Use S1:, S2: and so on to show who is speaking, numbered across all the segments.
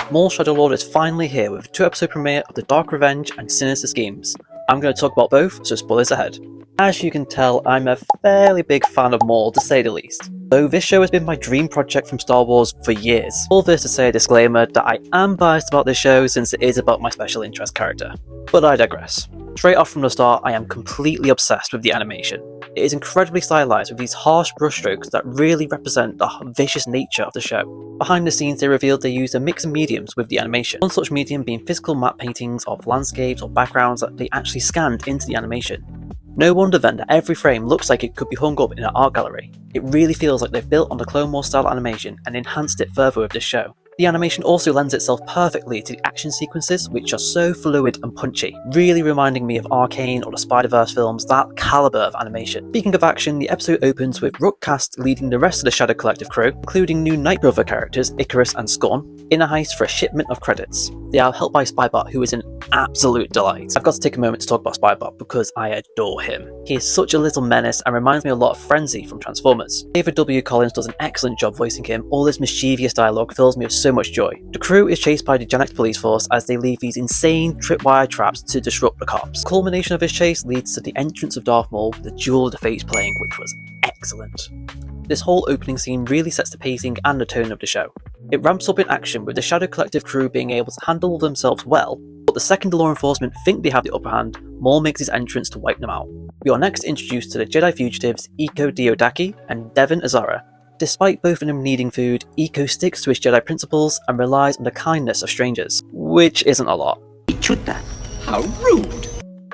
S1: Maul Shadowlord is finally here with a 2-episode premiere of The Dark Revenge and Sinister Schemes. I'm going to talk about both, so spoilers ahead. As you can tell, I'm a fairly big fan of Maul, to say the least. Though this show has been my dream project from Star Wars for years. All this to say a disclaimer that I am biased about this show since it is about my special interest character. But I digress. Straight off from the start, I am completely obsessed with the animation. It is incredibly stylized with these harsh brushstrokes that really represent the vicious nature of the show. Behind the scenes, they revealed they used a mix of mediums with the animation, one such medium being physical matte paintings of landscapes or backgrounds that they actually scanned into the animation. No wonder then that every frame looks like it could be hung up in an art gallery. It really feels like they've built on the Clone Wars style animation and enhanced it further with this show. The animation also lends itself perfectly to the action sequences, which are so fluid and punchy, really reminding me of Arcane or the Spider-Verse films, that caliber of animation. Speaking of action, the episode opens with Rook Cast leading the rest of the Shadow Collective crew, including new Night Brother characters Icarus and Scorn, in a heist for a shipment of credits. They are helped by Spybot, who is an absolute delight. I've got to take a moment to talk about Spybot because I adore him. He is such a little menace and reminds me a lot of Frenzy from Transformers. David W. Collins does an excellent job voicing him. All this mischievous dialogue fills me with so much joy. The crew is chased by the Gen X police force as they leave these insane tripwire traps to disrupt the cops. The culmination of this chase leads to the entrance of Darth Maul, the Duel of the Fates playing, which was excellent. This whole opening scene really sets the pacing and the tone of the show. It ramps up in action with the Shadow Collective crew being able to handle themselves well, but the second the law enforcement think they have the upper hand, Maul makes his entrance to wipe them out. We are next introduced to the Jedi fugitives Iko Diodaki and Devin Azara. Despite both of them needing food, Iko sticks to his Jedi principles and relies on the kindness of strangers, which isn't a lot.
S2: How rude!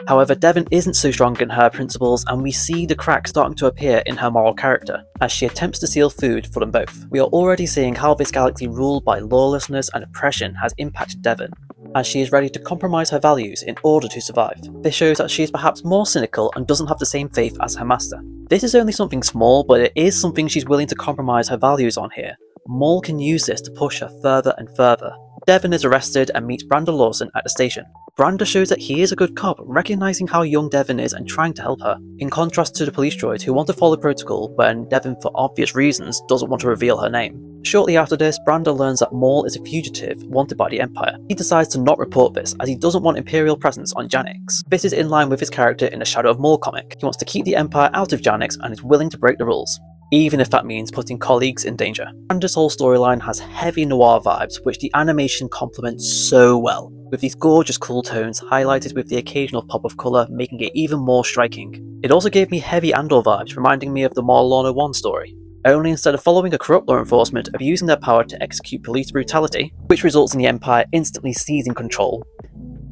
S1: However, Devin isn't so strong in her principles, and we see the cracks starting to appear in her moral character, as she attempts to steal food for them both. We are already seeing how this galaxy ruled by lawlessness and oppression has impacted Devin, as she is ready to compromise her values in order to survive. This shows that she is perhaps more cynical and doesn't have the same faith as her master. This is only something small, but it is something she's willing to compromise her values on here. Maul can use this to push her further and further. Devin is arrested and meets Branda Lawson at the station. Branda shows that he is a good cop, recognizing how young Devin is and trying to help her, in contrast to the police droids who want to follow protocol when Devin, for obvious reasons, doesn't want to reveal her name. Shortly after this, Branda learns that Maul is a fugitive wanted by the Empire. He decides to not report this as he doesn't want Imperial presence on Janix. This is in line with his character in the Shadow of Maul comic. He wants to keep the Empire out of Janix and is willing to break the rules, even if that means putting colleagues in danger. Branda's whole storyline has heavy noir vibes, which the animation complements so well, with these gorgeous cool tones highlighted with the occasional pop of colour, making it even more striking. It also gave me heavy Andor vibes, reminding me of the Marlon 1 story, only instead of following a corrupt law enforcement, of using their power to execute police brutality, which results in the Empire instantly seizing control.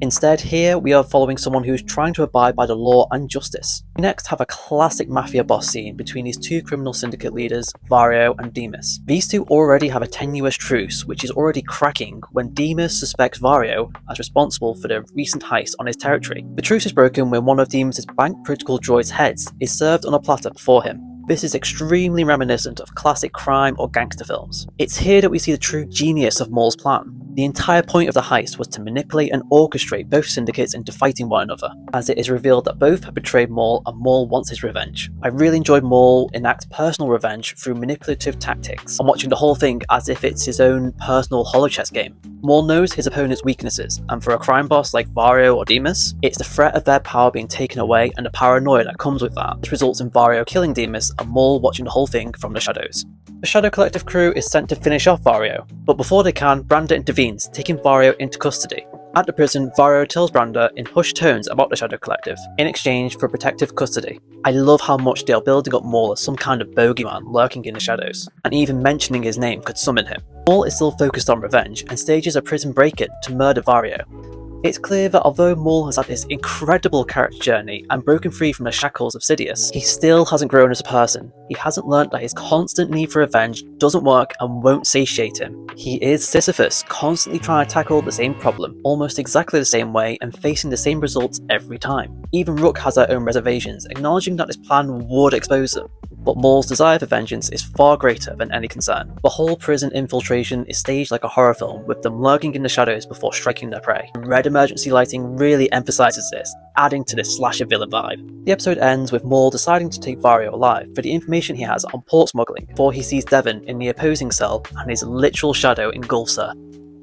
S1: Instead, here we are following someone who is trying to abide by the law and justice. We next have a classic mafia boss scene between these two criminal syndicate leaders, Vario and Demas. These two already have a tenuous truce, which is already cracking when Demas suspects Vario as responsible for the recent heist on his territory. The truce is broken when one of Demas' bank protocol droid's heads is served on a platter before him. This is extremely reminiscent of classic crime or gangster films. It's here that we see the true genius of Maul's plan. The entire point of the heist was to manipulate and orchestrate both syndicates into fighting one another, as it is revealed that both have betrayed Maul and Maul wants his revenge. I really enjoyed Maul enact personal revenge through manipulative tactics. I'm watching the whole thing as if it's his own personal holochess game. Maul knows his opponent's weaknesses, and for a crime boss like Vario or Demas, it's the threat of their power being taken away and the paranoia that comes with that, which results in Vario killing Demas and Maul watching the whole thing from the shadows. The Shadow Collective crew is sent to finish off Vario, but before they can, Branda intervenes, taking Vario into custody. At the prison, Vario tells Branda in hushed tones about the Shadow Collective, in exchange for protective custody. I love how much they are building up Maul as some kind of bogeyman lurking in the shadows, and even mentioning his name could summon him. Maul is still focused on revenge, and stages a prison break-in to murder Vario. It's clear that although Maul has had this incredible character journey and broken free from the shackles of Sidious, he still hasn't grown as a person. He hasn't learnt that his constant need for revenge doesn't work and won't satiate him. He is Sisyphus, constantly trying to tackle the same problem, almost exactly the same way and facing the same results every time. Even Rook has her own reservations, acknowledging that this plan would expose them. But Maul's desire for vengeance is far greater than any concern. The whole prison infiltration is staged like a horror film, with them lurking in the shadows before striking their prey. Red emergency lighting really emphasises this, adding to this slasher villain vibe. The episode ends with Maul deciding to take Vario alive for the information he has on port smuggling, before he sees Devin in the opposing cell and his literal shadow engulfs her.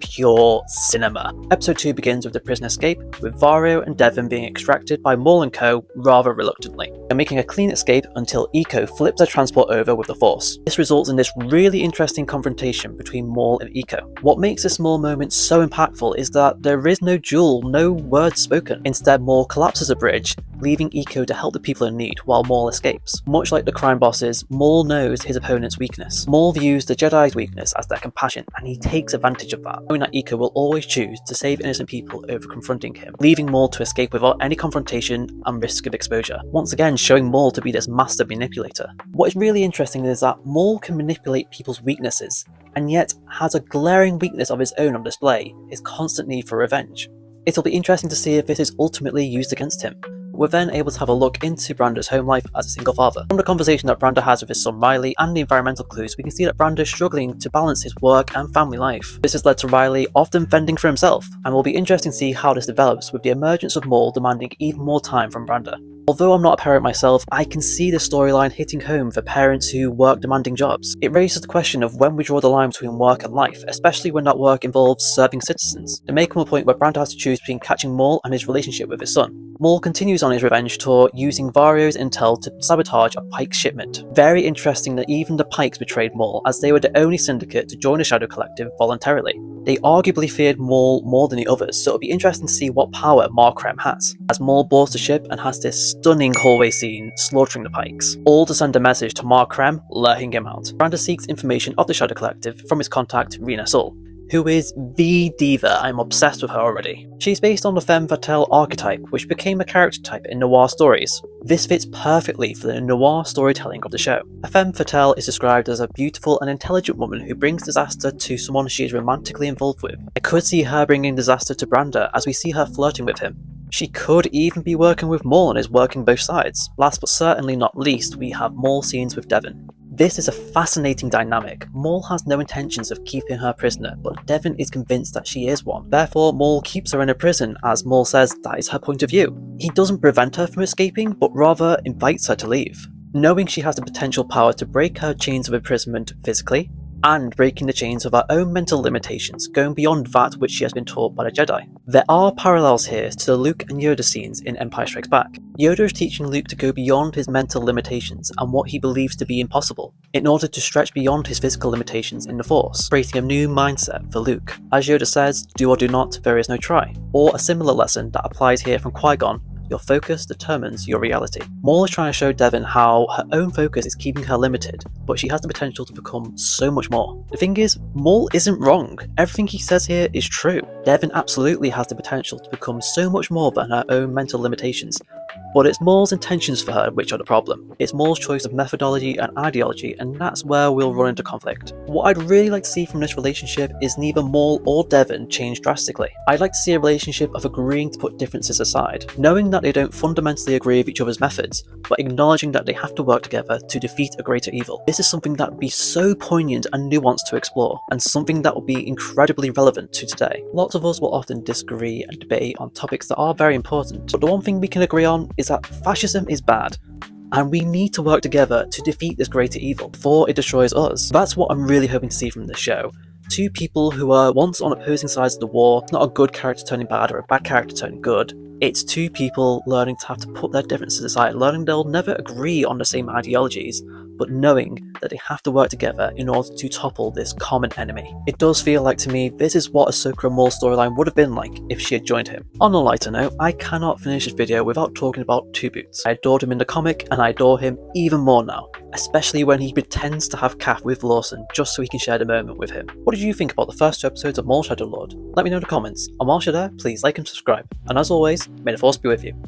S1: pure cinema. Episode 2 begins with the prison escape, with Vario and Devon being extracted by Maul and co. rather reluctantly. They're making a clean escape until Eco flips their transport over with the Force. This results in this really interesting confrontation between Maul and Eco. What makes this Maul moment so impactful is that there is no duel, no words spoken. Instead, Maul collapses a bridge, leaving Eco to help the people in need while Maul escapes. Much like the crime bosses, Maul knows his opponent's weakness. Maul views the Jedi's weakness as their compassion, and he takes advantage of that, knowing that Eco will always choose to save innocent people over confronting him, leaving Maul to escape without any confrontation and risk of exposure, once again showing Maul to be this master manipulator. What is really interesting is that Maul can manipulate people's weaknesses, and yet has a glaring weakness of his own on display, his constant need for revenge. It'll be interesting to see if this is ultimately used against him. We're then able to have a look into Brando's home life as a single father. From the conversation that Brando has with his son Riley and the environmental clues, we can see that Brando is struggling to balance his work and family life. This has led to Riley often fending for himself, and will be interesting to see how this develops with the emergence of Maul demanding even more time from Brando. Although I'm not a parent myself, I can see the storyline hitting home for parents who work demanding jobs. It raises the question of when we draw the line between work and life, especially when that work involves serving citizens. There may come a point where Brando has to choose between catching Maul and his relationship with his son. Maul continues on his revenge tour using Vario's intel to sabotage a Pike shipment. Very interesting that even the Pikes betrayed Maul, as they were the only syndicate to join the Shadow Collective voluntarily. They arguably feared Maul more than the others, so it'll be interesting to see what power Markrem has, as Maul boards the ship and has this stunning hallway scene slaughtering the Pikes, all to send a message to Markrem, luring him out. Brando seeks information of the Shadow Collective from his contact Rena Sul, who is the diva. I'm obsessed with her already. She's based on the femme fatale archetype, which became a character type in noir stories. This fits perfectly for the noir storytelling of the show. A femme fatale is described as a beautiful and intelligent woman who brings disaster to someone she is romantically involved with. I could see her bringing disaster to Brando as we see her flirting with him. She could even be working with Maul and is working both sides. Last but certainly not least, we have Maul scenes with Devon. This is a fascinating dynamic. Maul has no intentions of keeping her prisoner, but Devon is convinced that she is one. Therefore, Maul keeps her in a prison, as Maul says that is her point of view. He doesn't prevent her from escaping, but rather invites her to leave, knowing she has the potential power to break her chains of imprisonment physically, and breaking the chains of her own mental limitations, going beyond that which she has been taught by the Jedi. There are parallels here to the Luke and Yoda scenes in Empire Strikes Back. Yoda is teaching Luke to go beyond his mental limitations and what he believes to be impossible, in order to stretch beyond his physical limitations in the Force, creating a new mindset for Luke. As Yoda says, do or do not, there is no try. Or a similar lesson that applies here from Qui-Gon: your focus determines your reality. Maul is trying to show Devon how her own focus is keeping her limited, but she has the potential to become so much more. The thing is, Maul isn't wrong. Everything he says here is true. Devon absolutely has the potential to become so much more than her own mental limitations, but it's Maul's intentions for her which are the problem. It's Maul's choice of methodology and ideology, and that's where we'll run into conflict. What I'd really like to see from this relationship is neither Maul or Devon change drastically. I'd like to see a relationship of agreeing to put differences aside, knowing that they don't fundamentally agree with each other's methods, but acknowledging that they have to work together to defeat a greater evil. This is something that would be so poignant and nuanced to explore, and something that would be incredibly relevant to today. Lots of us will often disagree and debate on topics that are very important, but the one thing we can agree on is that fascism is bad, and we need to work together to defeat this greater evil before it destroys us. That's what I'm really hoping to see from this show. Two people who were once on opposing sides of the war, not a good character turning bad or a bad character turning good. It's two people learning to have to put their differences aside, learning they'll never agree on the same ideologies, but knowing that they have to work together in order to topple this common enemy. It does feel like to me this is what Ahsoka and Maul storyline would have been like if she had joined him. On a lighter note, I cannot finish this video without talking about Two Boots. I adored him in the comic, and I adore him even more now, especially when he pretends to have Kath with Lawson just so he can share the moment with him. What did you think about the first 2 episodes of Maul Shadow Lord? Let me know in the comments, and whilst you're there, please like and subscribe, and as always, may the Force be with you.